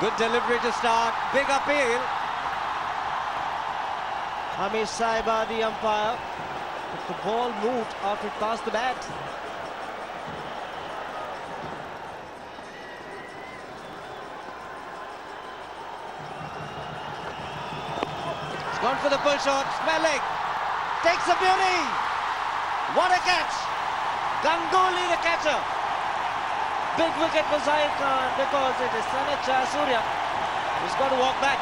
Good delivery to start. Big appeal. Hamish Saiba, the umpire. But the ball moved after it passed the bat. He's gone for the pull shot. Smelling. Takes a beauty. What a catch. Ganguly, the catcher. Big wicket for Zahir Khan because it is Sanath Jayasuriya who's got to walk back.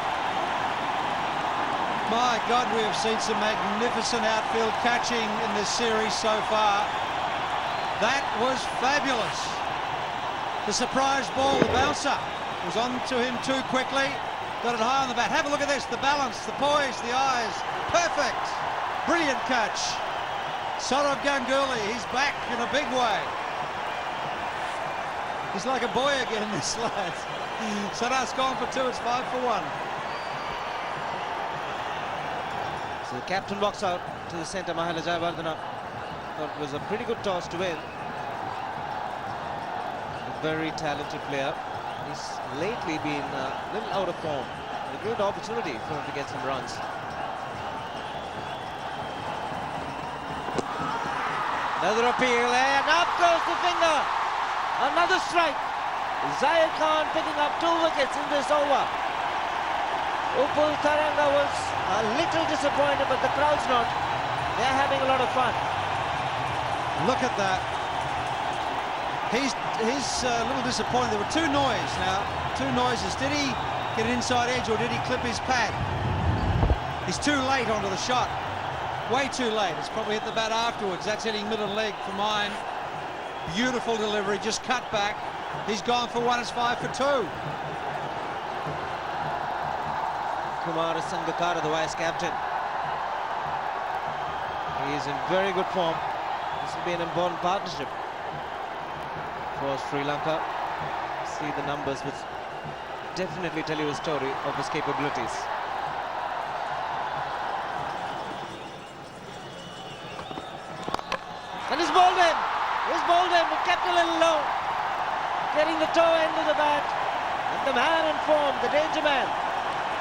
My God, we have seen some magnificent outfield catching in this series so far. That was fabulous. The surprise ball, the bouncer, was on to him too quickly. Got it high on the bat. Have a look at this, the balance, the poise, the eyes. Perfect. Brilliant catch. Sourav Ganguly, he's back in a big way. He's like a boy again, this lad. Sanath's gone for 2, it's 5 for 1. So the captain walks out to the centre, Mahela Jayawardene. Thought it was a pretty good toss to win. A very talented player. He's lately been a little out of form. A good opportunity for him to get some runs. Another appeal and up goes the finger. Another strike. Zahir Khan picking up 2 wickets in this over. Upul Taranga was a little disappointed, but the crowd's not. They're having a lot of fun. Look at that. He's a little disappointed. There were 2 noises. Did he get an inside edge or did he clip his pad? He's too late onto the shot. Way too late. It's probably hit the bat afterwards. That's hitting middle leg for mine. Beautiful delivery, just cut back. He's gone for 1, it's 5 for 2. Kumar Sangakkara, the vice captain. He is in very good form. This will be an important partnership for Sri Lanka. See the numbers which definitely tell you a story of his capabilities. And he's bowled him. He's bowled him, but kept a little low. Getting the toe end of the bat. And the man in form, the danger man,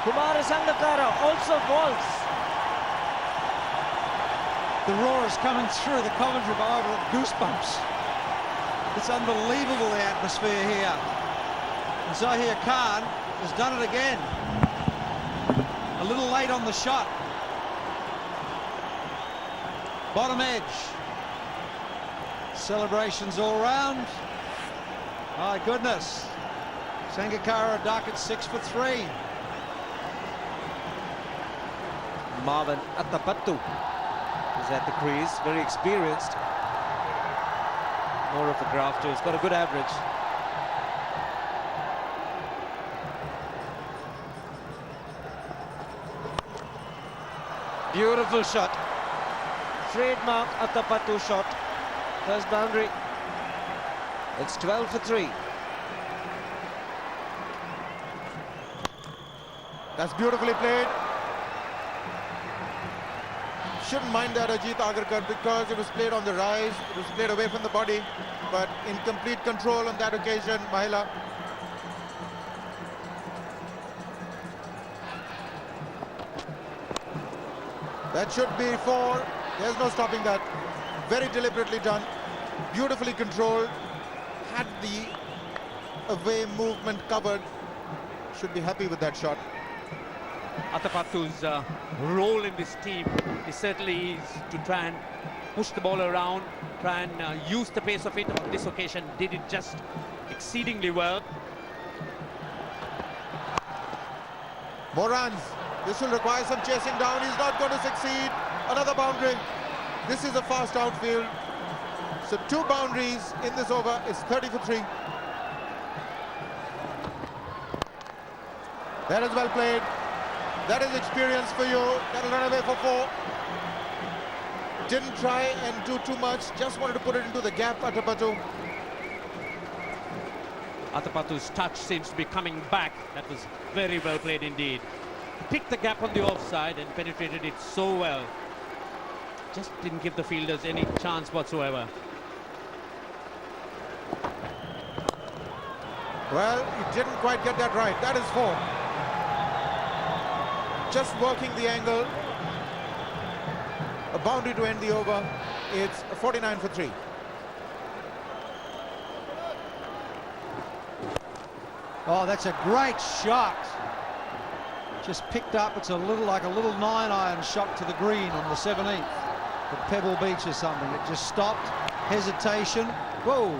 Kumar Sangakkara, also falls. The roar is coming through the commentary bar with goosebumps. It's unbelievable, the atmosphere here. And Zahir Khan has done it again. A little late on the shot. Bottom edge. Celebrations all round. My goodness. Sangakkara duck at 6 for 3. Marwan Athapattu is at the crease, very experienced. More of a grafter, he's got a good average. Beautiful shot. Trademark Athapattu shot. First boundary. It's 12 for 3. That's beautifully played. Shouldn't mind that, Ajit Agarkar, because it was played on the rise, it was played away from the body, but in complete control on that occasion, Mahela. That should be 4. There's no stopping that. Very deliberately done, beautifully controlled, had the away movement covered. Should be happy with that shot. Athapattu's role in this team is certainly to try and push the ball around, try and use the pace of it. On this occasion, did it just exceedingly well. More runs. This will require some chasing down. He's not going to succeed. Another boundary. This is a fast outfield. So 2 boundaries in this over. It's 30 for 3. That is well played. That is experience for you. That'll run away for 4. Didn't try and do too much. Just wanted to put it into the gap, Athapattu. Athapattu's touch seems to be coming back. That was very well played indeed. Picked the gap on the offside and penetrated it so well. Just didn't give the fielders any chance whatsoever. Well, he didn't quite get that right. That is 4. Just working the angle. A boundary to end the over. It's 49 for 3. Oh, that's a great shot. Just picked up. It's a little like a little 9-iron shot to the green on the 17th at Pebble Beach or something. It just stopped. Hesitation. Whoa.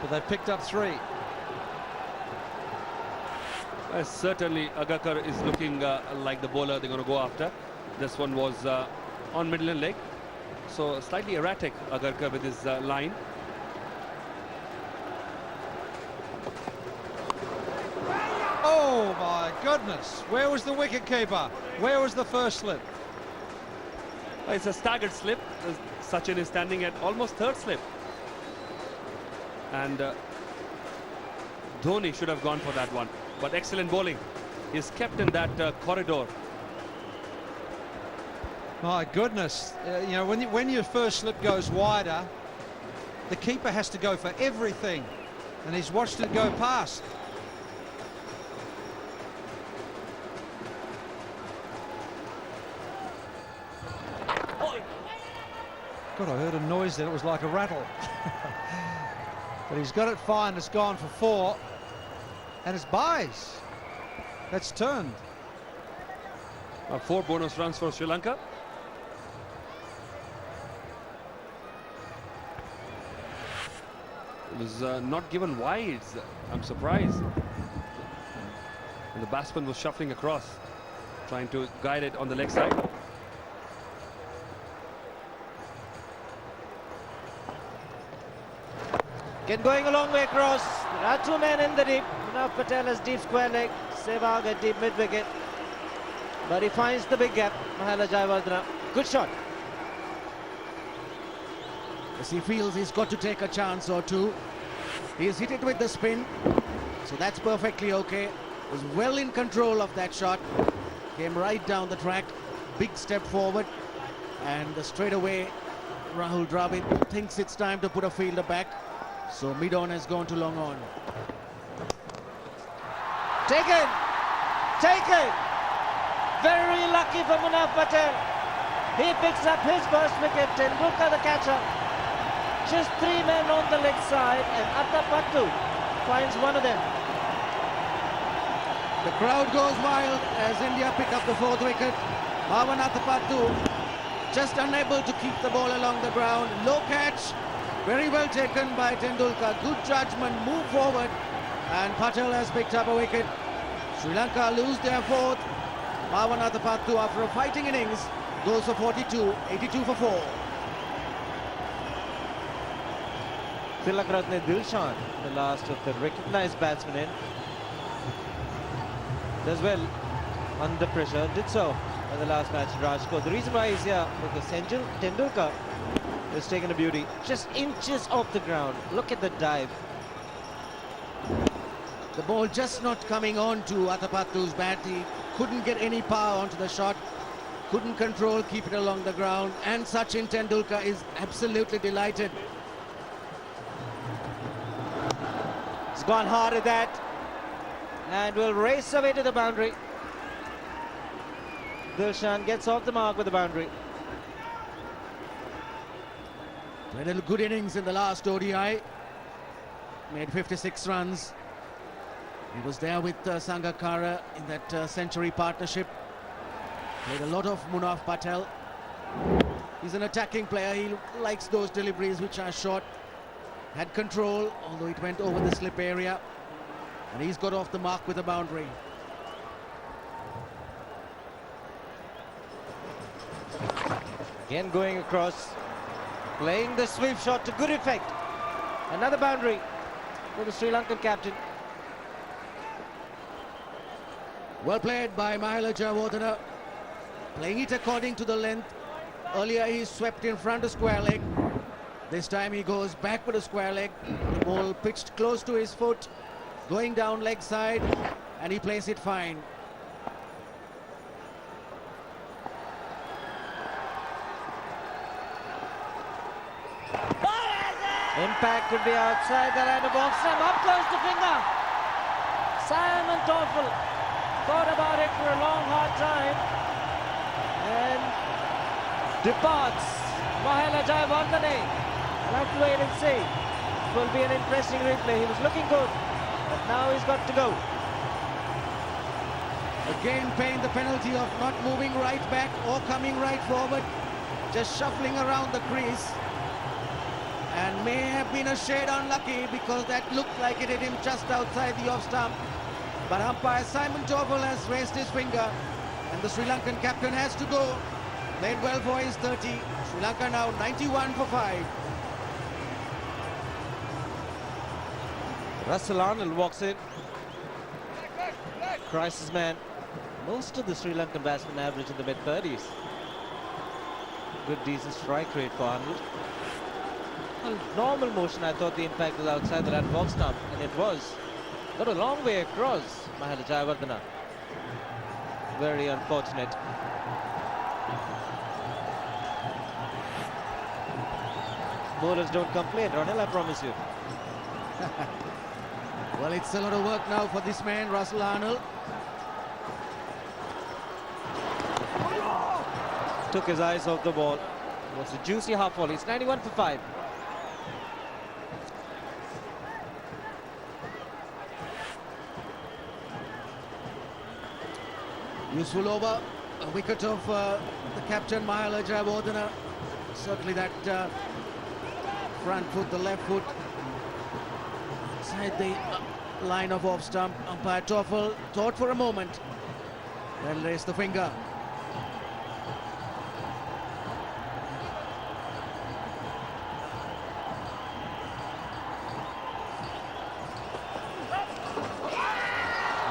But they picked up 3. Certainly, Agarkar is looking like the bowler they're going to go after. This one was on middle and leg. So slightly erratic, Agarkar, with his line. Oh my goodness. Where was the wicket keeper? Where was the first slip? It's a staggered slip. Sachin is standing at almost third slip. And Dhoni should have gone for that one. But excellent bowling. He's kept in that corridor. My goodness. You know, when your first slip goes wider, the keeper has to go for everything. And he's watched it go past. God, I heard a noise then. It was like a rattle. But he's got it fine. It's gone for 4. And it's buys. That's turned. 4 bonus runs for Sri Lanka. It was not given wides. I'm surprised. And the batsman was shuffling across, trying to guide it on the leg side. Again going a long way across. There are 2 men in the deep. Munaf Patel has deep square leg. Sehwag at deep mid wicket. But he finds the big gap. Mahela Jayawardene. Good shot. As he feels he's got to take a chance or two. He's hit it with the spin. So that's perfectly okay. Was well in control of that shot. Came right down the track. Big step forward. And straight away, Rahul Dravid thinks it's time to put a fielder back. So mid-on has gone to long on. Taken! Taken! Very lucky for Munaf Patel. He picks up his first wicket. Tendulkar the catcher. Just 3 men on the leg side, and Athapattu finds one of them. The crowd goes wild as India pick up the 4th wicket. Bhavan Athapattu just unable to keep the ball along the ground. Low catch. Very well taken by Tendulkar. Good judgment, move forward. And Patel has picked up a wicket. Sri Lanka lose their 4th. Bhavan Athapattu, after a fighting innings, goes for 42, 82 for 4. Tilakratne Dilshan, the last of the recognised batsmen in. Does well under pressure, did so in the last match in Rajkot. The reason why he's here, because Tendulkar has taken a beauty, just inches off the ground. Look at the dive. The ball just not coming on to Athapattu's bat. He couldn't get any power onto the shot. Couldn't control, keep it along the ground. And Sachin Tendulkar is absolutely delighted. He's gone hard at that. And will race away to the boundary. Dilshan gets off the mark with the boundary. Played a good innings in the last ODI. Made 56 runs. He was there with Sangakkara in that century partnership. Played a lot of Munaf Patel. He's an attacking player. He likes those deliveries which are short. Had control, although it went over the slip area. And he's got off the mark with a boundary. Again going across. Playing the sweep shot to good effect. Another boundary for the Sri Lankan captain. Well played by Mahela Jayawardene. Playing it according to the length. Earlier he swept in front of square leg. This time he goes back with a square leg. The ball pitched close to his foot. Going down leg side. And he plays it fine. Impact could be outside the line of off-stump. Up goes the finger. Simon Toffel thought about it for a long, hard time and departs. Mahela Jayawardene. We'll have to wait and see. It will be an interesting replay. He was looking good, but now he's got to go. Again paying the penalty of not moving right back or coming right forward, just shuffling around the crease, and may have been a shade unlucky because that looked like it hit him just outside the off stump. But umpire Simon Toffel has raised his finger and the Sri Lankan captain has to go. Played well for his 30. Sri Lanka now 91 for 5. Russell Arnold walks in. Crisis man. Most of the Sri Lankan batsmen average in the mid-30s. Good, decent strike rate for Arnold. Well, normal motion, I thought the impact was outside the line of off stump, and it was. Got a long way across, Mahela Jayawardene. Very unfortunate. Bowlers don't complain, Ronel, I promise you. Well, it's a lot of work now for this man, Russell Arnold. Took his eyes off the ball. It was a juicy half volley. It's 91 for 5. Useful over, a wicket of the captain Mahela Jayawardene. Certainly that front foot, the left foot, inside the line of off stump. Umpire Toffel thought for a moment, then raised the finger.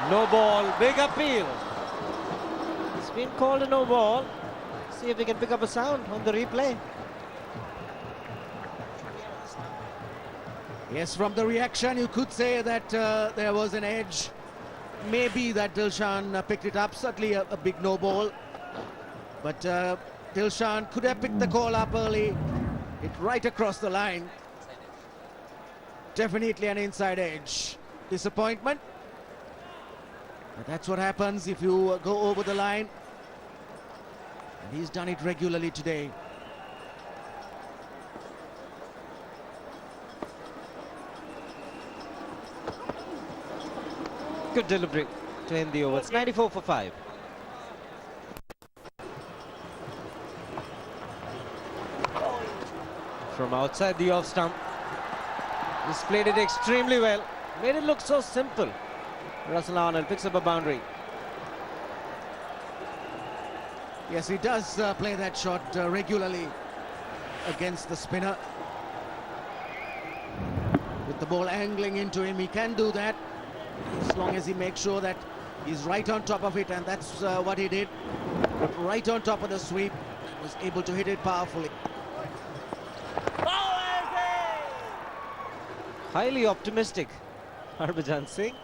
No ball, big appeal. It's been called a no ball. See if we can pick up a sound on the replay. Yes, from the reaction, you could say that there was an edge. Maybe that Dilshan picked it up. Certainly a big no ball. But Dilshan could have picked the call up early. It right across the line. Definitely an inside edge. Disappointment. But that's what happens if you go over the line. And he's done it regularly today. Good delivery to end the over. It's 94 for 5. From outside the off stump. He's played it extremely well. Made it look so simple. Russell Arnold picks up a boundary. Yes, he does play that shot regularly against the spinner. With the ball angling into him, he can do that as long as he makes sure that he's right on top of it, and that's what he did. Right on top of the sweep, was able to hit it powerfully. Highly optimistic, Harbhajan Singh.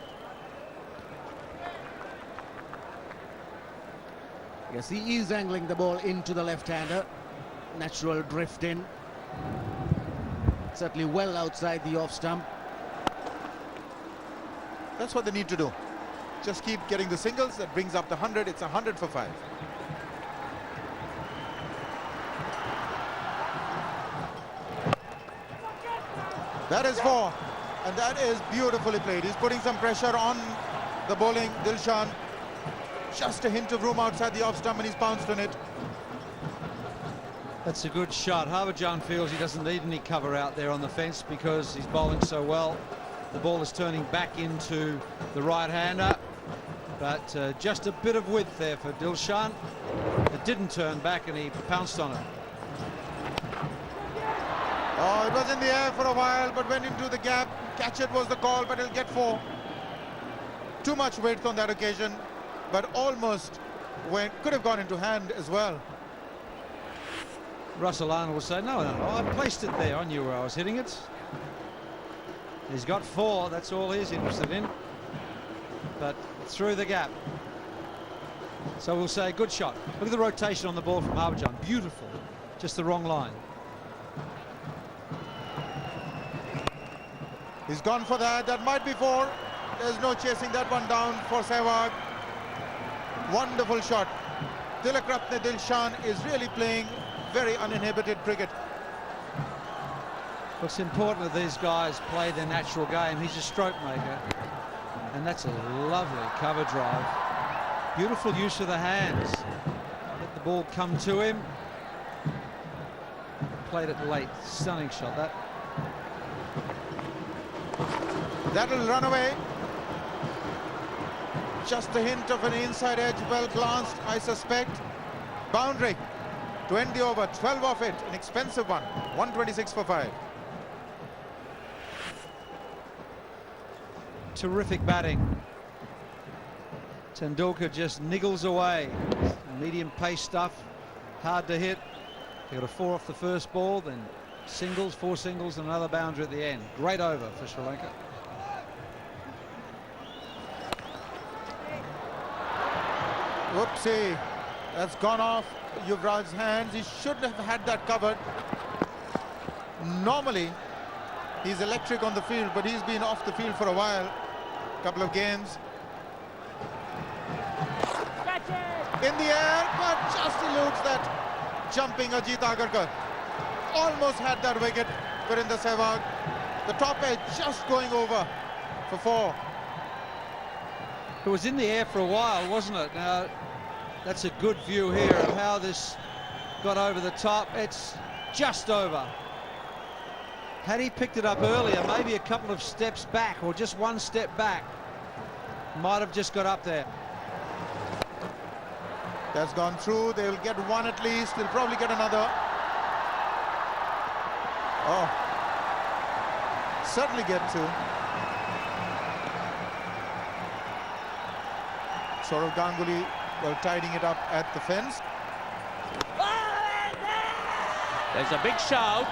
Yes, he is angling the ball into the left-hander. Natural drift in. Certainly well outside the off stump. That's what they need to do. Just keep getting the singles. That brings up the 100. It's 100 for 5. That is 4. And that is beautifully played. He's putting some pressure on the bowling, Dilshan. Just a hint of room outside the off stump and he's pounced on it. That's a good shot. Harbhajan feels he doesn't need any cover out there on the fence because he's bowling so well. The ball is turning back into the right-hander, but just a bit of width there for Dilshan. It didn't turn back and he pounced on it. Oh, it was in the air for a while, but went into the gap. Catch it was the call, but he'll get 4. Too much width on that occasion, but almost could have gone into hand as well. Russell Arnold will say, no, I placed it there. I knew where I was hitting it. He's got 4. That's all he's interested in. But through the gap. So we'll say good shot. Look at the rotation on the ball from Harbhajan. Beautiful. Just the wrong line. He's gone for that. That might be four. There's no chasing that one down for Sehwag. Wonderful shot. Tilakratne Dilshan is really playing very uninhibited cricket. It's important that these guys play their natural game. He's a stroke maker, and that's a lovely cover drive. Beautiful use of the hands. Let the ball come to him. Played it late. Stunning shot that. That'll run away. Just a hint of an inside edge, well glanced, I suspect. Boundary to end the over. 12 off it, an expensive one. 126 for 5. Terrific batting. Tendulkar just niggles away. Medium pace stuff, hard to hit. He got a 4 off the first ball, then singles, 4 singles, and another boundary at the end. Great over for Sri Lanka. Whoopsie, that's gone off Yuvraj's hands. He should have had that covered. Normally, he's electric on the field, but he's been off the field for a while. Couple of games. In the air, but just eludes that jumping Ajit Agarkar. Almost had that wicket, Virender Sehwag. The top edge just going over for 4. It was in the air for a while, wasn't it? Now, that's a good view here of how this got over the top. It's just over. Had he picked it up earlier, maybe a couple of steps back or just one step back, might have just got up there. That's gone through. They'll get one at least. They'll probably get another. Oh, certainly get 2. Saurav Ganguly, well, tidying it up at the fence. There's a big shout.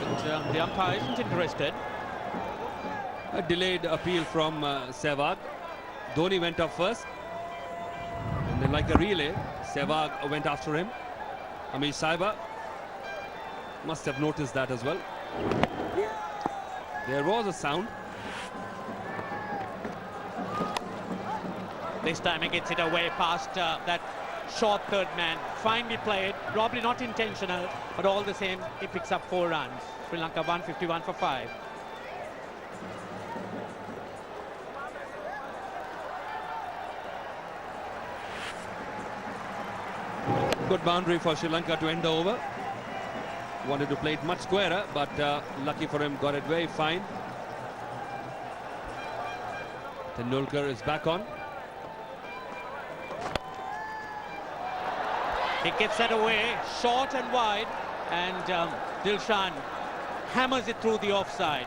But the umpire isn't interested. A delayed appeal from Sehwag. Dhoni went up first. And then, like a relay, Sehwag went after him. Amish Saiba must have noticed that as well. There was a sound. This time he gets it away past that short third man. Finely played, probably not intentional, but all the same, he picks up 4 runs. Sri Lanka 151 for 5. Good boundary for Sri Lanka to end the over. Wanted to play it much squarer, but lucky for him, got it very fine. Tendulkar is back on. He gets that away, short and wide, and Dilshan hammers it through the offside.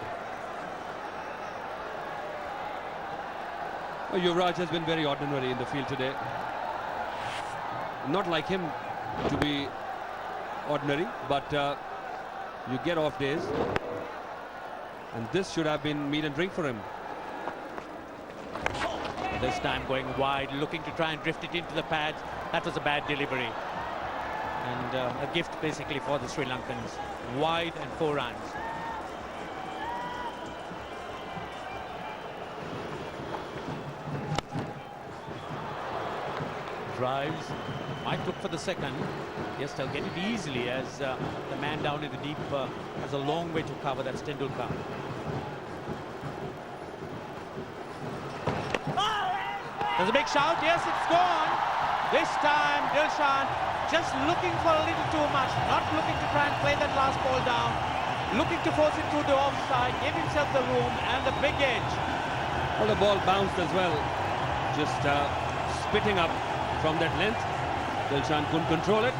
Well, Yuvraj has been very ordinary in the field today. Not like him to be ordinary, but you get off days, and this should have been meat and drink for him. This time going wide, looking to try and drift it into the pads. That was a bad delivery. And a gift basically for the Sri Lankans. Wide and 4 runs. Drives, might look for the second. Yes, they'll get it easily as the man down in the deep has a long way to cover. That's Tendulkar. There's a big shout. Yes, it's gone. This time Dilshan just looking for a little too much, not looking to try and play that last ball down, looking to force it through the offside, give himself the room and the big edge. Well, the ball bounced as well, just spitting up from that length. Dilshan couldn't control it.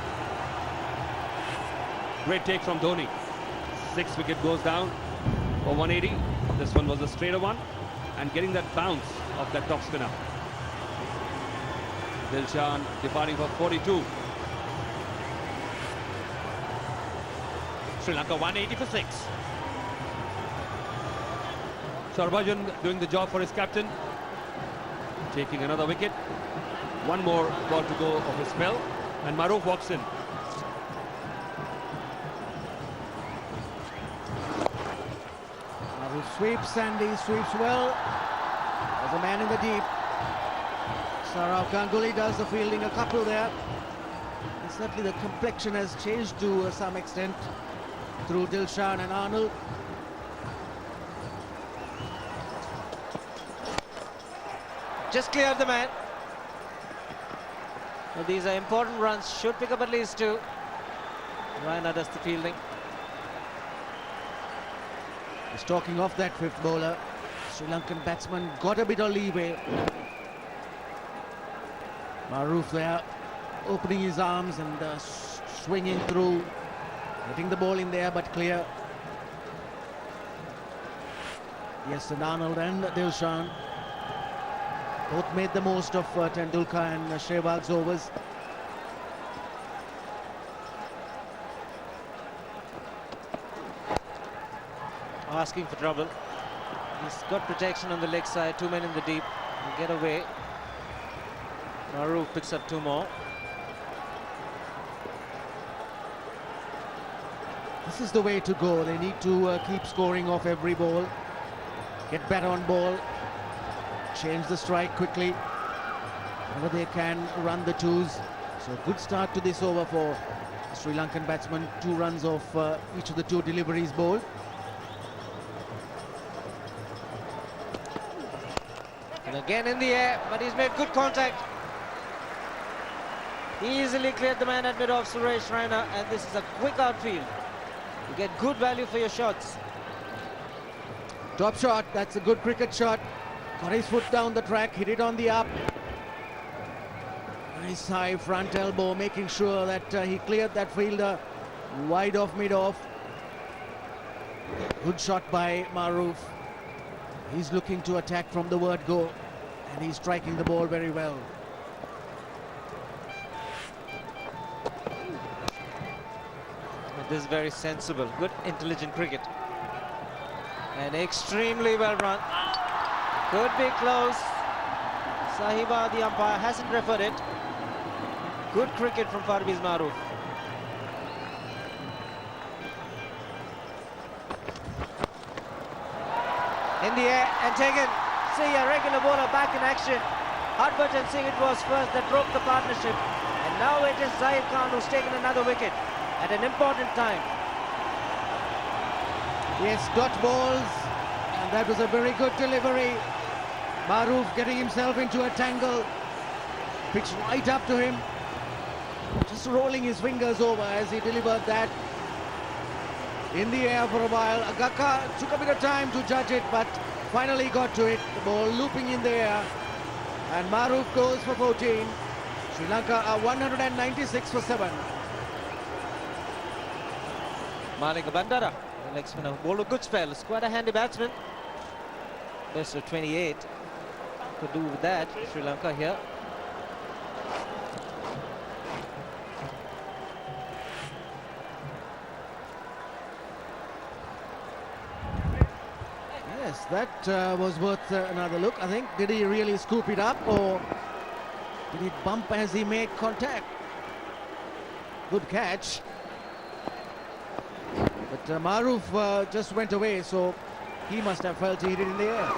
Great take from Dhoni. 6th wicket goes down for 180. This one was a straighter one, and getting that bounce of that top spinner. Dilshan departing for 42. Sri Lanka 180 for 6. Harbhajan doing the job for his captain, taking another wicket. One more ball to go of his spell, and Maruf walks in. sweeps, and he sweeps well. There's a man in the deep. Sourav Ganguly does the fielding, a couple there. And certainly the complexion has changed to some extent through Dilshan and Arnold. Just cleared the man. Well, these are important runs. Should pick up at least 2. Raina does the fielding. He's talking off that fifth bowler. Sri Lankan batsman got a bit of leeway. Maroof there, opening his arms and swinging through, getting the ball in there but clear. Yes, and Arnold and Dilshan both made the most of Tendulkar and Sehwag's overs. Asking for trouble. He's got protection on the leg side, 2 men in the deep. He'll get away. Maroof picks up 2 more. This is the way to go. They need to keep scoring off every ball, get better on ball, change the strike quickly. Whenever they can, run the 2s. So good start to this over for Sri Lankan batsman. 2 runs off each of the 2 deliveries bowled. And again in the air, but he's made good contact. He easily cleared the man at mid-off, Suresh Raina, and this is a quick outfield. You get good value for your shots. Top shot, that's a good cricket shot. Got his foot down the track, hit it on the up. Nice high front elbow, making sure that he cleared that fielder wide off mid-off. Good shot by Maroof. He's looking to attack from the word go, and he's striking the ball very well. This is very sensible, good intelligent cricket. And extremely well run. Could be close. Sahiba, the umpire, hasn't referred it. Good cricket from Parvez Maroof. In the air and taken. See a regular bowler back in action. Harbhajan Singh it was first that broke the partnership. And now it is Zahir Khan who's taken another wicket at an important time. Yes, dot balls, and that was a very good delivery. Maroof getting himself into a tangle. Pitch right up to him. Just rolling his fingers over as he delivered that. In the air for a while. Agaka took a bit of time to judge it, but finally got to it. The ball looping in the air. And Maroof goes for 14. Sri Lanka are 196 for 7. Malinga Bandara, the leg spinner, bowled a good spell. It's quite a handy batsman. Best of 28. Could do with that, Sri Lanka here. Yes, that was worth another look, I think. Did he really scoop it up, or did it bump as he made contact? Good catch. But Maroof just went away, so he must have felt he hit it in the air.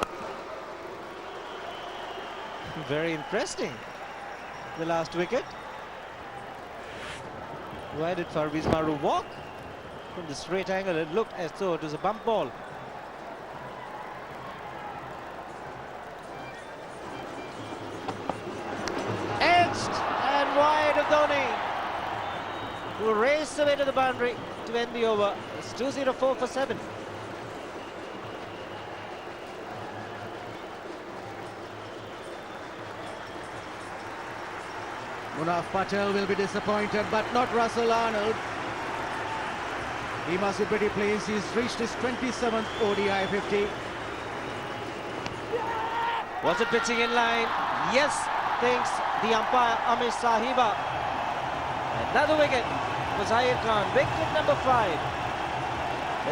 Very interesting. The last wicket. Why did Parvez Maroof walk? From the straight angle, it looked as though it was a bump ball. Edged and wide of Dhoni, who raced away to the boundary to end the over. It's 204 for 7. Munaf Patel will be disappointed, but not Russell Arnold. He must be pretty pleased. He's reached his 27th ODI 50. Was it pitching in line? Yes, thinks the umpire Amish Sahiba. Another wicket for Zahir Khan. Wicket number 5.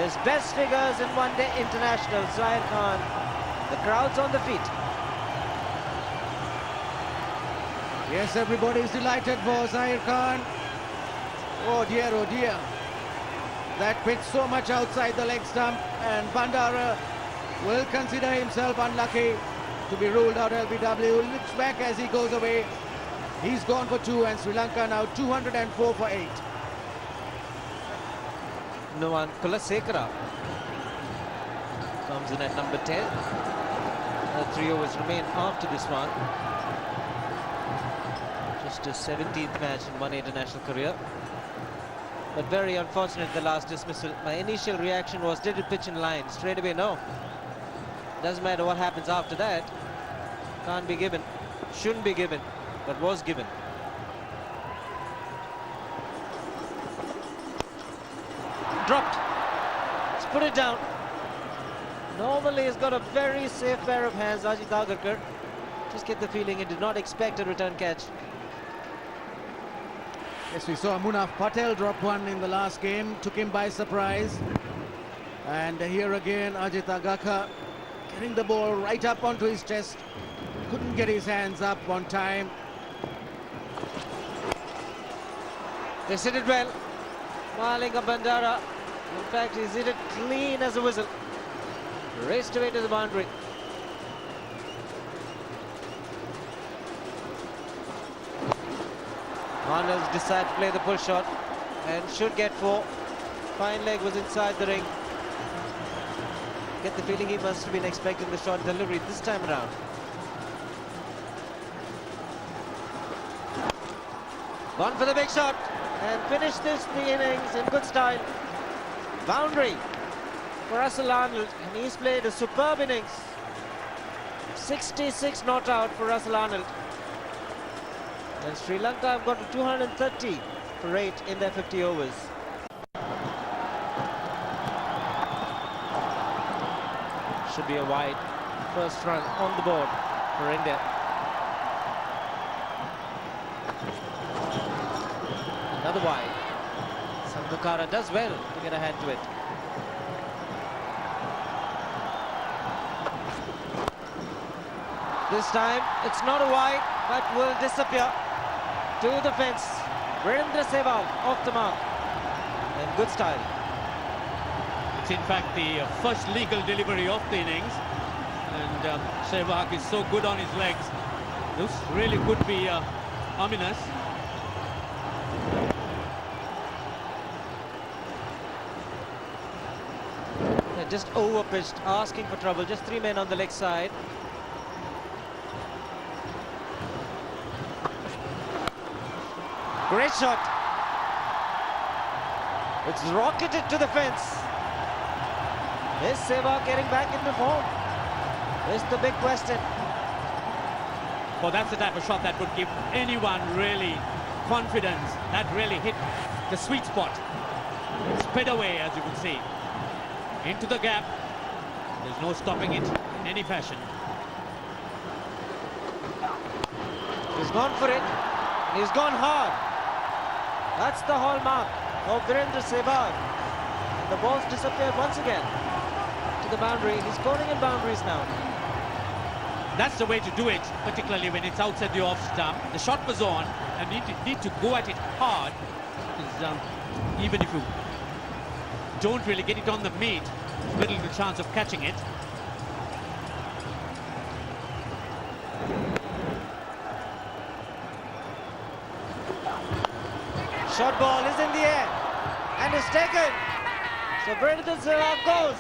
His best figures in one-day international, Zahir Khan. The crowd's on the feet. Yes, everybody's delighted for Zahir Khan. Oh dear, oh dear. That pitch so much outside the leg stump, and Bandara will consider himself unlucky to be ruled out. LBW looks back as he goes away. He's gone for 2 and Sri Lanka now 204 for 8. Nuwan Kulasekara comes in at number 10. 3 overs remain after this one. Just his 17th match in one international career. But very unfortunate, the last dismissal. My initial reaction was, did it pitch in line? Straight away, no. Doesn't matter what happens after that. Can't be given. Shouldn't be given, but was given. Dropped. Let's put it down. Normally he's got a very safe pair of hands, Ajit Agarkar. Just get the feeling he did not expect a return catch. Yes, we saw Munaf Patel drop one in the last game, took him by surprise. And here again, Ajit Agarkar getting the ball right up onto his chest. Couldn't get his hands up on time. They hit it well. Malinga Bandara, in fact, he's hit it clean as a whistle. Raced away to the boundary. Arnold decided to play the pull shot and should get 4. Fine leg was inside the ring. Get the feeling he must have been expecting the shot delivery this time around. Gone for the big shot and finished the innings in good style. Boundary for Russell Arnold, and he's played a superb innings. 66 not out for Russell Arnold. And Sri Lanka have got to 230 for 8 in their 50 overs. Should be a wide. First run on the board for India. Another wide. Sangakkara does well to get a hand to it. This time it's not a wide, but will disappear to the fence. Virendra Sehwag off the mark. And good style. It's in fact the first legal delivery of the innings. And Sehwag is so good on his legs. This really could be ominous. They're just over-pitched, asking for trouble. Just 3 men on the leg side. Great shot. It's rocketed to the fence. Is Sehwag getting back into form? Is the big question. Well, that's the type of shot that would give anyone really confidence. That really hit the sweet spot. Sped away, as you can see. Into the gap. There's no stopping it in any fashion. He's gone for it. He's gone hard. That's the hallmark of Virendra Sehwag. And the ball's disappeared once again to the boundary. He's scoring in boundaries now. That's the way to do it, particularly when it's outside the off stump. The shot was on, and you need to go at it hard. Because, even if you don't really get it on the meat, there's little chance of catching it. Shot ball is in the air and is taken. So Virendra Sehwag goes.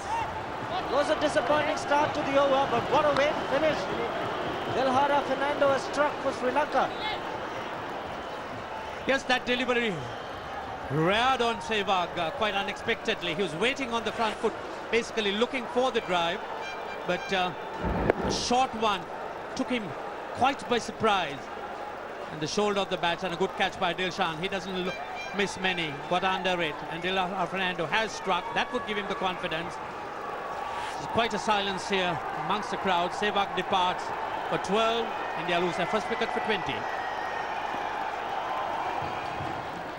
It was a disappointing start to the over, but what a way to finish. Dilhara Fernando has struck for Sri Lanka. Yes, that delivery reared on Sehwag quite unexpectedly. He was waiting on the front foot, basically looking for the drive, but a short one took him quite by surprise. And the shoulder of the bat, and a good catch by Dilshan. He doesn't miss many, got under it, and Dilhara Fernando has struck. That would give him the confidence. There's quite a silence here amongst the crowd. Sehwag departs for 12. India lose their first wicket for 20.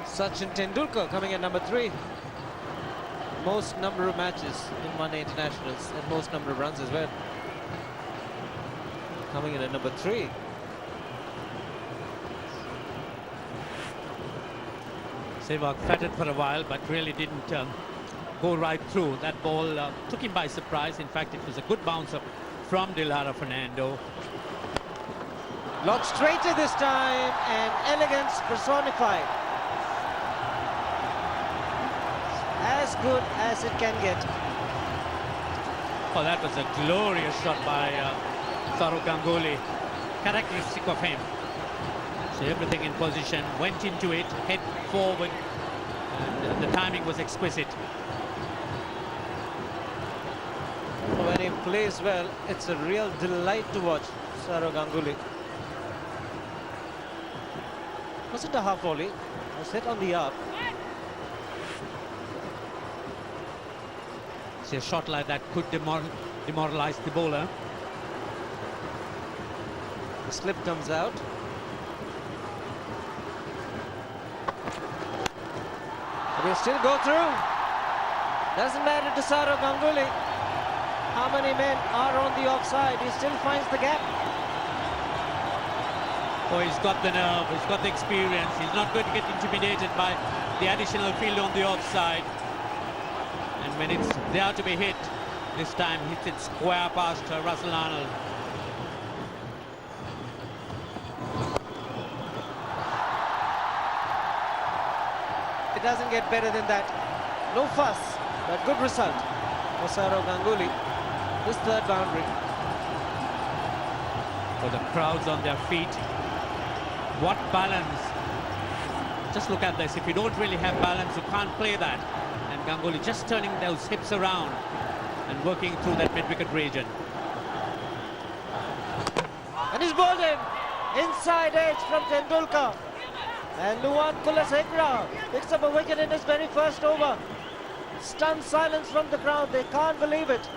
Sachin Tendulkar coming at number 3. Most number of matches in one-day internationals and most number of runs as well. Coming in at number 3. Sehwag fatted for a while, but really didn't go right through. That ball took him by surprise. In fact, it was a good bouncer from Dilara Fernando. Lot straighter this time, and elegance personified. As good as it can get. Oh, that was a glorious shot by Saurav Ganguly. Characteristic of him. So everything in position, went into it, head forward, and the timing was exquisite. When he plays well, it's a real delight to watch Saurav Ganguly. Wasn't a half volley, it was hit on the arc. See, a shot like that could demoralize the bowler. The slip comes out. But he'll still go through. Doesn't matter to Saurav Ganguly how many men are on the offside, he still finds the gap. Oh, he's got the nerve, he's got the experience. He's not going to get intimidated by the additional field on the offside. And when it's there to be hit, this time hits it square past Russell Arnold. It doesn't get better than that. No fuss, but good result for Saurav Ganguly. This third boundary. For the crowds on their feet. What balance. Just look at this. If you don't really have balance, you can't play that. And Ganguly just turning those hips around and working through that mid-wicket region. And he's bowled in. Inside edge from Tendulkar. And Nuwan Kulasekara picks up a wicket in his very first over. Stunned silence from the crowd. They can't believe it.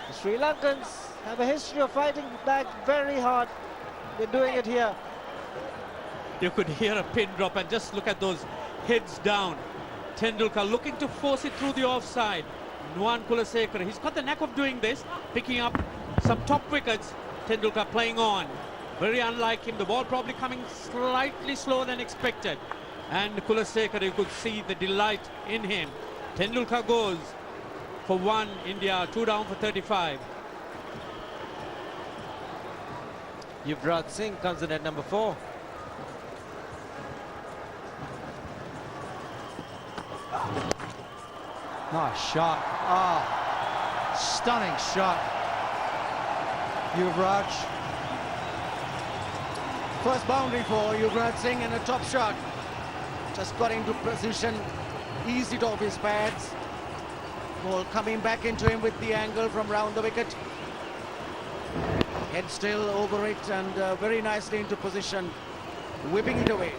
The Sri Lankans have a history of fighting back very hard. They're doing it here. You could hear a pin drop, and just look at those heads down. Tendulkar looking to force it through the offside. Nuwan Kulasekara, he's got the knack of doing this, picking up some top wickets. Tendulkar playing on. Very unlike him, the ball probably coming slightly slower than expected. And Kulasekara, you could see the delight in him. Tendulkar goes for 1, India 2 down for 35. Yuvraj Singh comes in at number 4. Nice shot. Oh, stunning shot. Yuvraj. First boundary for Yuvraj Singh and a top shot. Just got into position, eased it off his pads. Ball coming back into him with the angle from round the wicket. Head still over it and very nicely into position, whipping it away.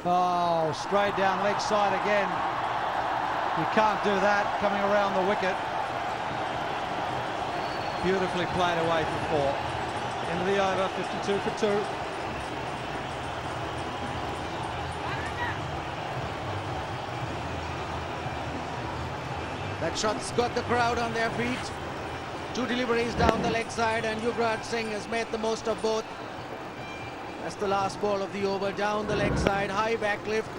Oh, straight down leg side again. You can't do that coming around the wicket. Beautifully played away for 4. End of the over, 52 for 2. That shot's got the crowd on their feet. 2 deliveries down the leg side, and Yuvraj Singh has made the most of both. That's the last ball of the over, down the leg side, high back lift.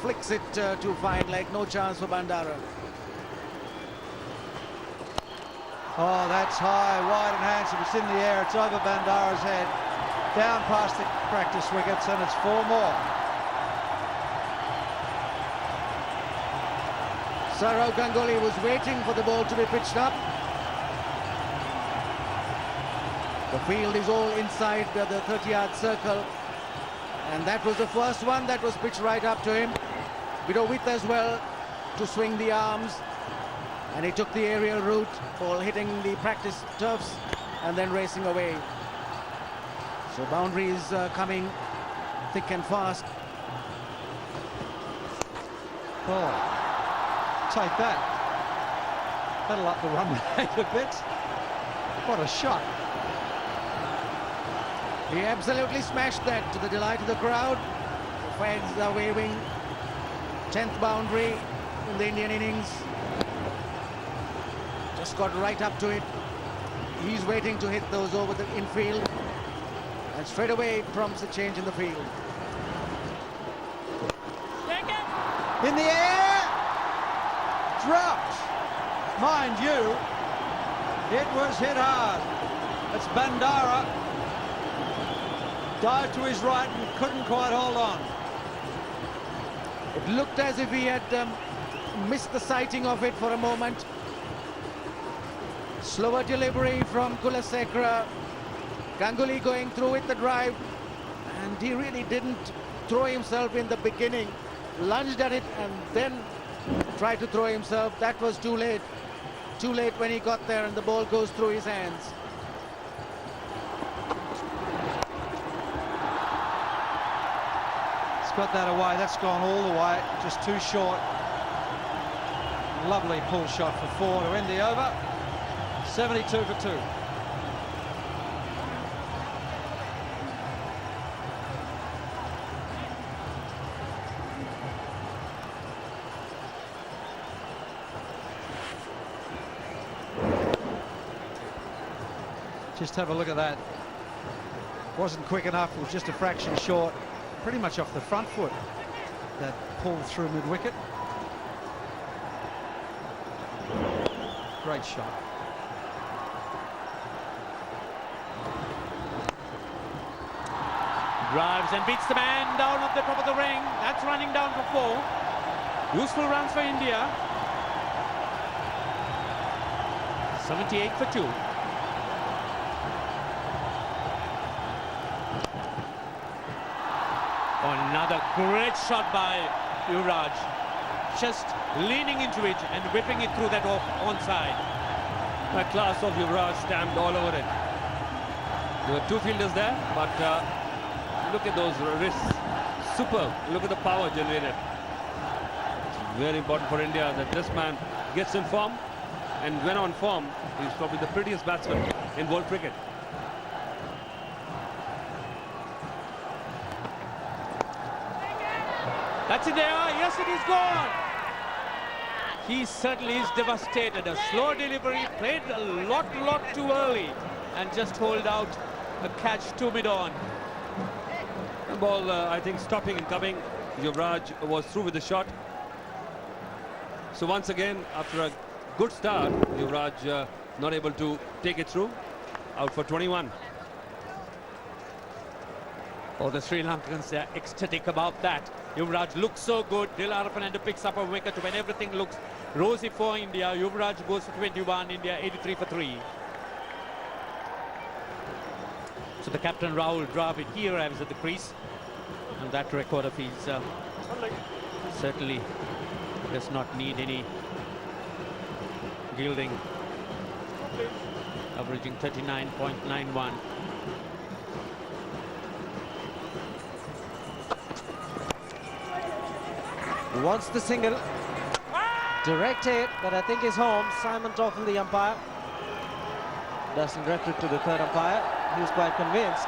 Flicks it to fine leg, no chance for Bandara. Oh, that's high, wide and handsome. It's in the air. It's over Bandara's head. Down past the practice wickets, and it's 4 more. Saurav Ganguly was waiting for the ball to be pitched up. The field is all inside the 30-yard circle. And that was the first one that was pitched right up to him. Bit of width as well to swing the arms. And he took the aerial route, ball hitting the practice turfs and then racing away. So boundaries coming thick and fast. Oh. Take that. That'll up the run rate a bit. What a shot. He absolutely smashed that to the delight of the crowd. The flags are waving. 10th boundary in the Indian innings. Just got right up to it. He's waiting to hit those over the infield. And straight away it prompts a change in the field. In the air. Dropped. Mind you, it was hit hard. It's Bandara. Dived to his right and couldn't quite hold on. It looked as if he had missed the sighting of it for a moment. Slower delivery from Kulasekara. Ganguly going through with the drive, and he really didn't throw himself in the beginning. Lunged at it and then tried to throw himself. That was too late. Too late when he got there and the ball goes through his hands. He's got that away. That's gone all the way. Just too short. Lovely pull shot for 4 to end the over. 72 for 2. Just have a look at that. Wasn't quick enough. It was just a fraction short. Pretty much off the front foot. That pull through mid-wicket. Great shot. Drives and beats the man down at the top of the ring. That's running down for 4. Useful runs for India. 78 for 2. Another great shot by Yuvraj. Just leaning into it and whipping it through that onside. The class of Yuvraj stamped all over it. There were 2 fielders there, but look at those wrists. Superb. Look at the power generated. It's very important for India that this man gets in form, and when on form, he's probably the prettiest batsman in world cricket. That's in there. Yes, it is gone. He certainly is devastated. A slow delivery, played a lot too early, and just hold out a catch to mid-on. The ball, I think, stopping and coming. Yuvraj was through with the shot. So once again, after a good start, Yuvraj not able to take it through. Out for 21. Oh, the Sri Lankans, they're ecstatic about that. Yuvraj looks so good. Dilraj Fernando picks up a wicket when everything looks rosy for India. Yuvraj goes for 21. India 83 for 3. So the captain Rahul Dravid here arrives at the crease. And that record of his certainly does not need any gilding. Averaging 39.91. Wants the single. Direct hit, but I think he's home. Simon Toffel, the umpire. Doesn't refer to the third umpire. He's quite convinced.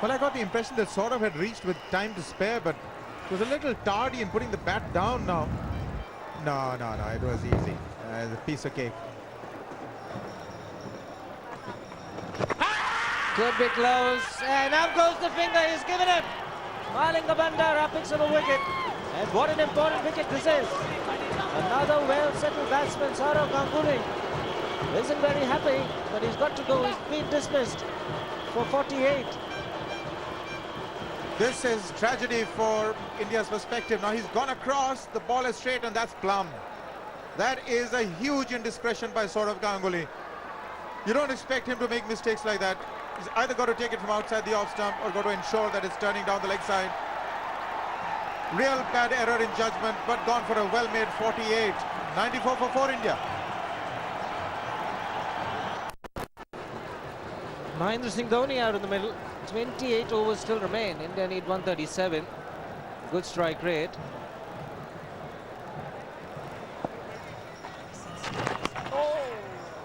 Well, I got the impression that Saurav had reached with time to spare, but was a little tardy in putting the bat down now. No, it was easy. A piece of cake. Could be close, and up goes the finger. He's given it. Malinga Bandara picks up a wicket, and what an important wicket this is. Another well-settled batsman, Sourav Ganguly, isn't very happy, but he's got to go. He's been dismissed for 48. This is tragedy for India's perspective. Now he's gone across, the ball is straight, and that's plumb. That is a huge indiscretion by Sourav Ganguly. You don't expect him to make mistakes like that. He's either got to take it from outside the off stump or got to ensure that it's turning down the leg side. Real bad error in judgment, but gone for a well-made 48. 94 for 4 India. Mahendra Singh Dhoni out in the middle. 28 overs still remain. India need 137. Good strike rate.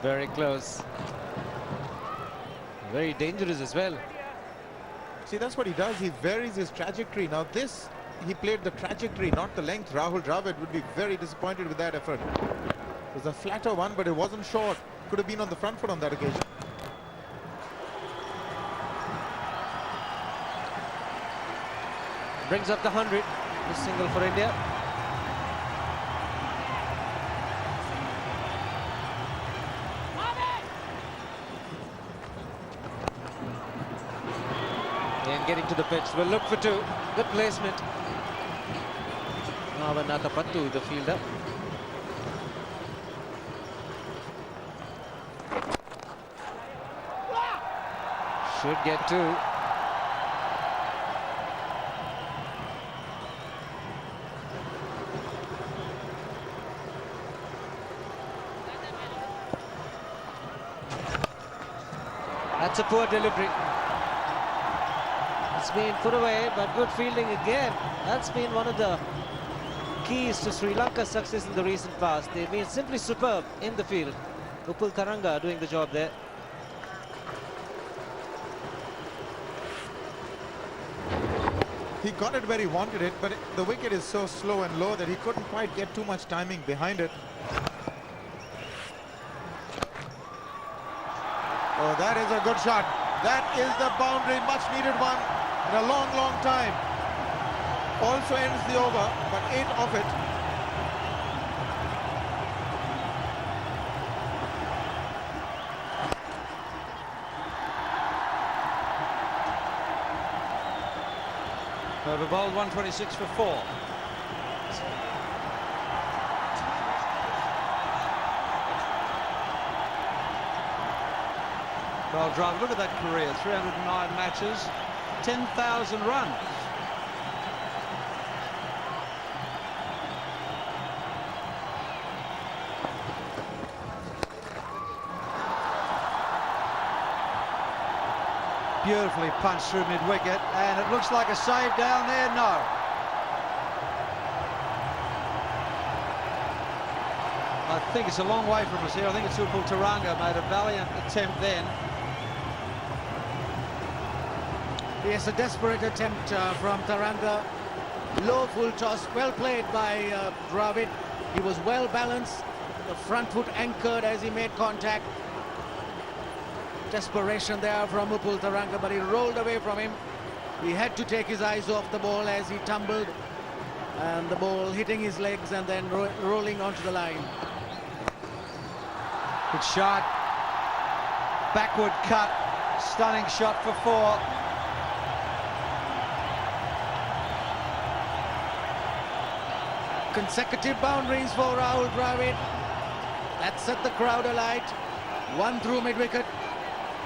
Very close. Very dangerous as well. See, that's what he does. He varies his trajectory. Now this, he played the trajectory, not the length. Rahul Dravid would be very disappointed with that effort. It was a flatter one, but it wasn't short. Could have been on the front foot on that occasion. Brings up the 100. This single for India. And getting to the pitch. We'll look for two. Good placement. Natapattu, the fielder. Should get two. That's a poor delivery. It's been put away, but good fielding again. That's been one of the keys to Sri Lanka's success in the recent past. They've been simply superb in the field. Upul Taranga doing the job there. He got it where he wanted it, but the wicket is so slow and low that he couldn't quite get too much timing behind it. Oh, that is a good shot. That is the boundary, much needed one in a long, long time. Also ends the over, but 8 off it. Over bowled 126 for 4. Well, drive, look at that career, 309 matches, 10,000 runs. Beautifully punched through mid-wicket, and it looks like a save down there. No. I think it's a long way from us here. I think it's Upul Taranga made a valiant attempt then. Yes, a desperate attempt from Taranga. Low full toss, well played by Dravid. He was well balanced, the front foot anchored as he made contact. Desperation there from Upul Taranga, but he rolled away from him. He had to take his eyes off the ball as he tumbled, and the ball hitting his legs and then rolling onto the line. Good shot. Backward cut. Stunning shot for 4. Consecutive boundaries for Rahul Dravid. That set the crowd alight. One through mid-wicket,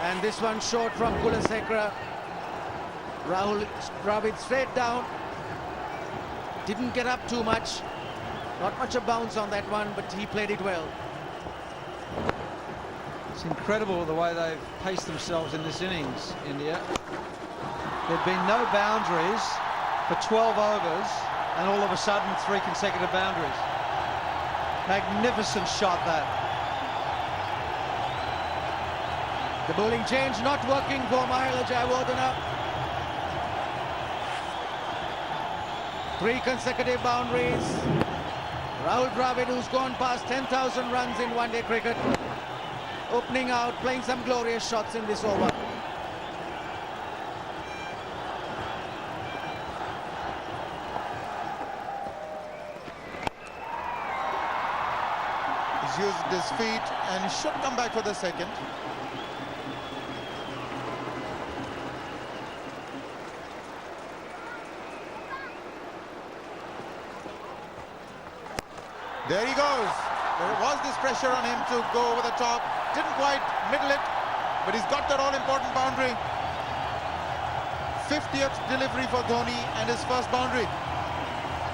and this one short from Kulasekara. Rahul Dravid straight down. Didn't get up too much. Not much of bounce on that one, but he played it well. It's incredible the way they've paced themselves in this innings, India. There'd been no boundaries for 12 overs, and all of a sudden 3 consecutive boundaries. Magnificent shot that. The bowling change not working for Mahela Jayawardena. 3 consecutive boundaries. Rahul Dravid, who's gone past 10,000 runs in one-day cricket, opening out, playing some glorious shots in this over. He's used his feet and should come back for the second. There he goes. There was this pressure on him to go over the top. Didn't quite middle it, but he's got that all-important boundary. 50th delivery for Dhoni and his first boundary.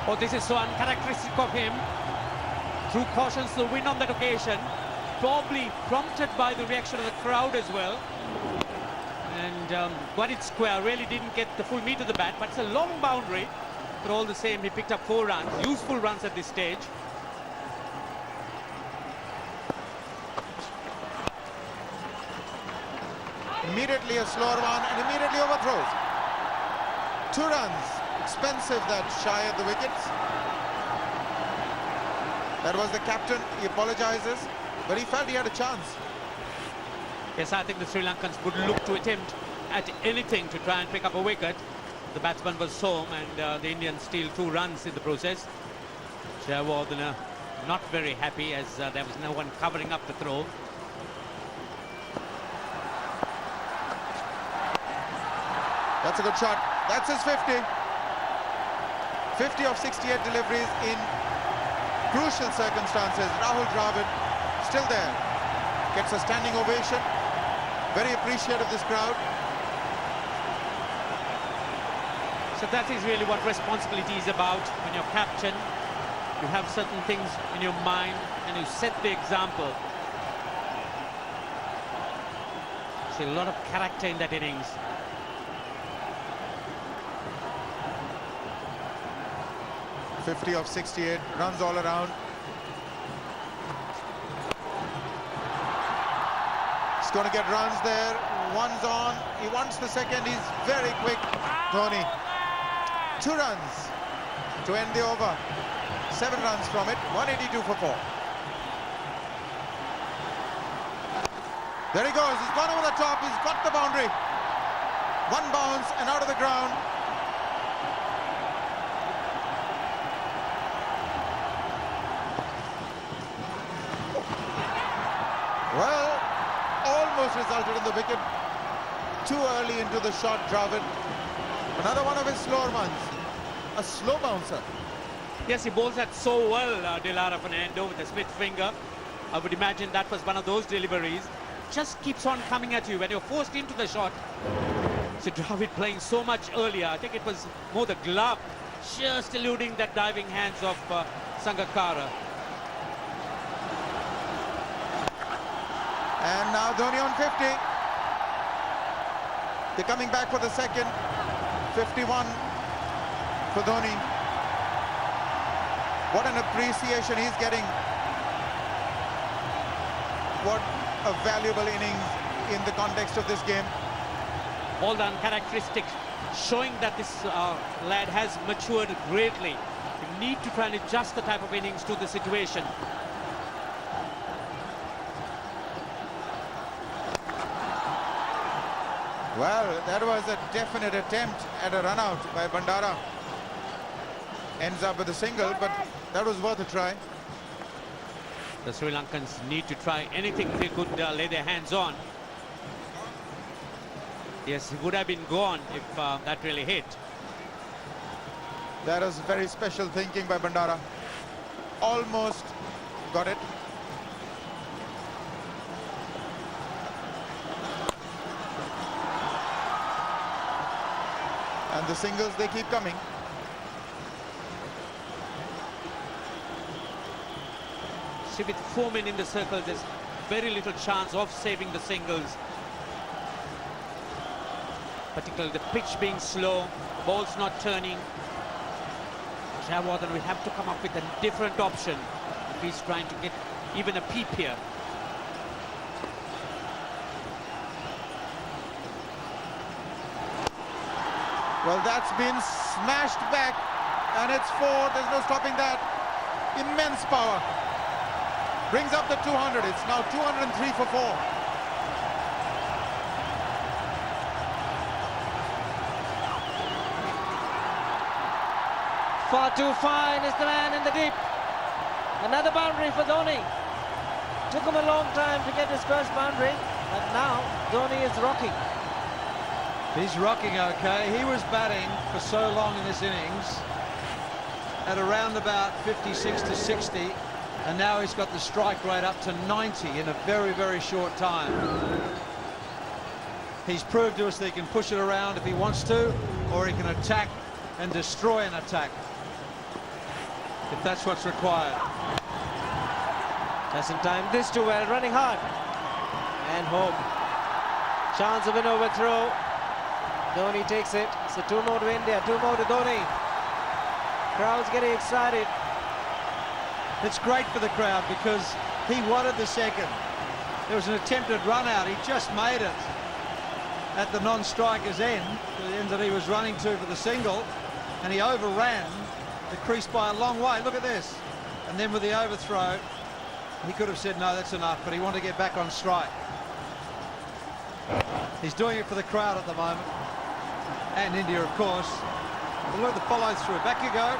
Oh, this is so uncharacteristic of him. Threw cautions to win on that occasion, probably prompted by the reaction of the crowd as well. And got it square, really didn't get the full meat of the bat, but it's a long boundary. But all the same, he picked up 4 runs, useful runs at this stage. Immediately a slower one and immediately overthrows. 2 runs, expensive that shy of the wickets. That was the captain, he apologizes, but he felt he had a chance. Yes, I think the Sri Lankans would look to attempt at anything to try and pick up a wicket. The batsman was home, and the Indians steal 2 runs in the process. Jayawardene not very happy, as there was no one covering up the throw. That's a good shot. That's his 50. 50 of 68 deliveries in crucial circumstances. Rahul Dravid still there. Gets a standing ovation. Very appreciative of this crowd. So that is really what responsibility is about. When you're captain, you have certain things in your mind and you set the example. See a lot of character in that innings. .50 of 68, runs all around. He's going to get runs there. One's on. He wants the second. He's very quick. Dhoni. 2 runs to end the over. 7 runs from it. 182 for 4. There he goes. He's gone over the top. He's got the boundary. 1 bounce and out of the ground. Well, almost resulted in the wicket. Too early into the shot, Dravid. Another one of his slower ones. A slow bouncer. Yes, he bowls that so well, Dilara Fernando, with a split finger. I would imagine that was one of those deliveries. Just keeps on coming at you when you're forced into the shot. So Dravid playing so much earlier. I think it was more the glove, just eluding that diving hands of Sangakkara. And now Dhoni on 50. They're coming back for the second. 51 for Dhoni. What an appreciation he's getting. What a valuable innings in the context of this game. All the uncharacteristic, showing that this lad has matured greatly. You need to try and adjust the type of innings to the situation. Well, that was a definite attempt at a run out by Bandara. Ends up with a single, but that was worth a try. The Sri Lankans need to try anything they could lay their hands on. Yes, he would have been gone if that really hit. That was very special thinking by Bandara. Almost got it. And the singles, they keep coming. See, with 4 men in the circle, there's very little chance of saving the singles. Particularly the pitch being slow, ball's not turning. Jayawardene will have to come up with a different option if he's trying to get even a peep here. Well, that's been smashed back, and it's 4. There's no stopping that. Immense power. Brings up the 200. It's now 203 for 4. Far too fine is the man in the deep. Another boundary for Dhoni. Took him a long time to get his first boundary, but now Dhoni is rocking. He's rocking okay. He was batting for so long in this innings at around about 56 to 60, and now he's got the strike rate up to 90 in a very, very short time. He's proved to us that he can push it around if he wants to, or he can attack and destroy an attack if that's what's required. Doesn't time this too well, running hard. And home. Chance of an overthrow. Dhoni takes it. So 2 more to India, 2 more to Dhoni. Crowd's getting excited. It's great for the crowd because he wanted the second. There was an attempted run out. He just made it at the non-striker's end, the end that he was running to for the single, and he overran the crease by a long way. Look at this. And then with the overthrow, he could have said, no, that's enough, but he wanted to get back on strike. He's doing it for the crowd at the moment. and India, of course. But look at the follow through. Back you go.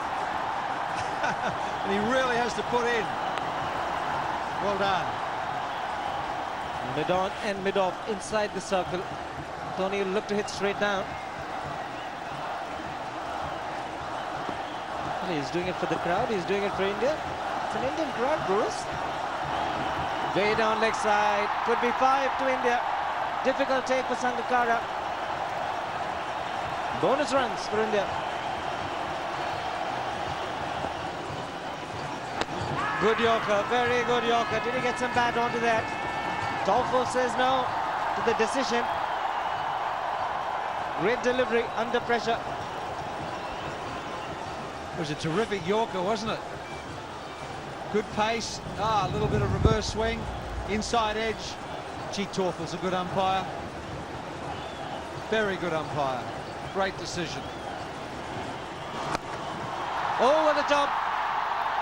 And he really has to put in. Well done. Mid-on and mid-off inside the circle. Dhoni will look to hit straight down. Well, he's doing it for the crowd. He's doing it for India. It's an Indian crowd, Bruce. Way down leg side. Could be 5 to India. Difficult take for Sangakkara. Bonus runs for India. Good Yorker, very good Yorker. Did he get some bat onto that? Toffel says no to the decision. Great delivery under pressure. It was a terrific Yorker, wasn't it? Good pace. A little bit of reverse swing. Inside edge. Gee, Torfel's a good umpire. Very good umpire. Great decision. Over the top.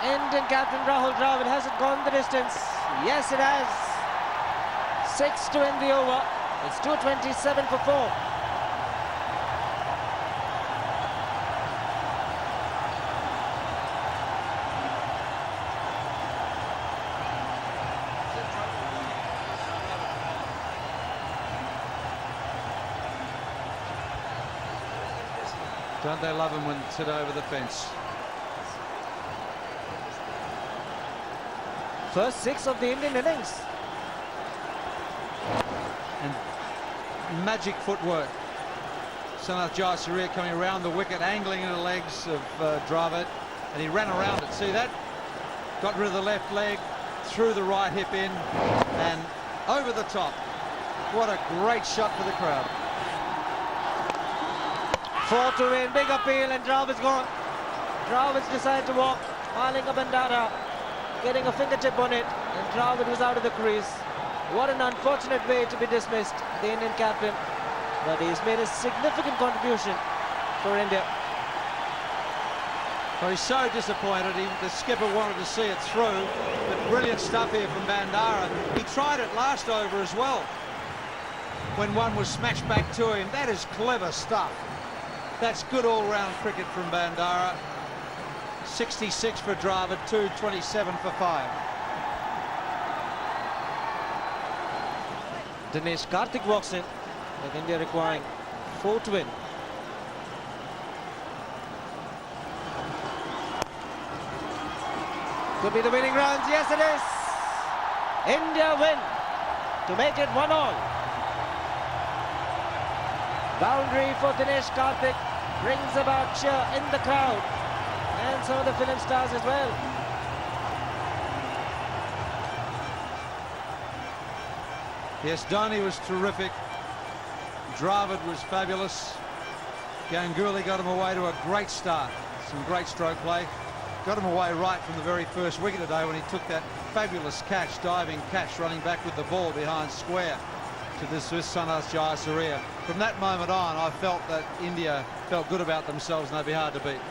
Indian captain Rahul Dravid. Has it gone the distance? Yes, it has. 6 to end the over. It's 2:27 for 4. Don't they love him when it's hit over the fence? First 6 of the Indian innings. And magic footwork. Sanath Jayasuriya coming around the wicket, angling into the legs of Dravid, and he ran around it. See that? Got rid of the left leg, threw the right hip in, and over the top. What a great shot for the crowd. 4 to win, big appeal, and Dravid's gone. Dravid's decided to walk. Malinga Bandara getting a fingertip on it, and Dravid was out of the crease. What an unfortunate way to be dismissed, the Indian captain. But he's made a significant contribution for India. Well, he's so disappointed. The skipper wanted to see it through, but brilliant stuff here from Bandara. He tried it last over as well, when one was smashed back to him. That is clever stuff. That's good all-round cricket from Bandara. 66 for Dravid, 2:27 for 5. Dinesh Karthik walks in, with India requiring 4 to win. Could be the winning runs. Yes, it is. India win to make it 1-all. Boundary for Dinesh Karthik brings about cheer in the crowd and some of the film stars as well. Yes, Dhoni was terrific. Dravid was fabulous. Ganguly got him away to a great start. Some great stroke play. Got him away right from the very first wicket today when he took that fabulous catch, diving catch, running back with the ball behind square to this Sanath Jayasuriya. From that moment on, I felt that India felt good about themselves and they'd be hard to beat.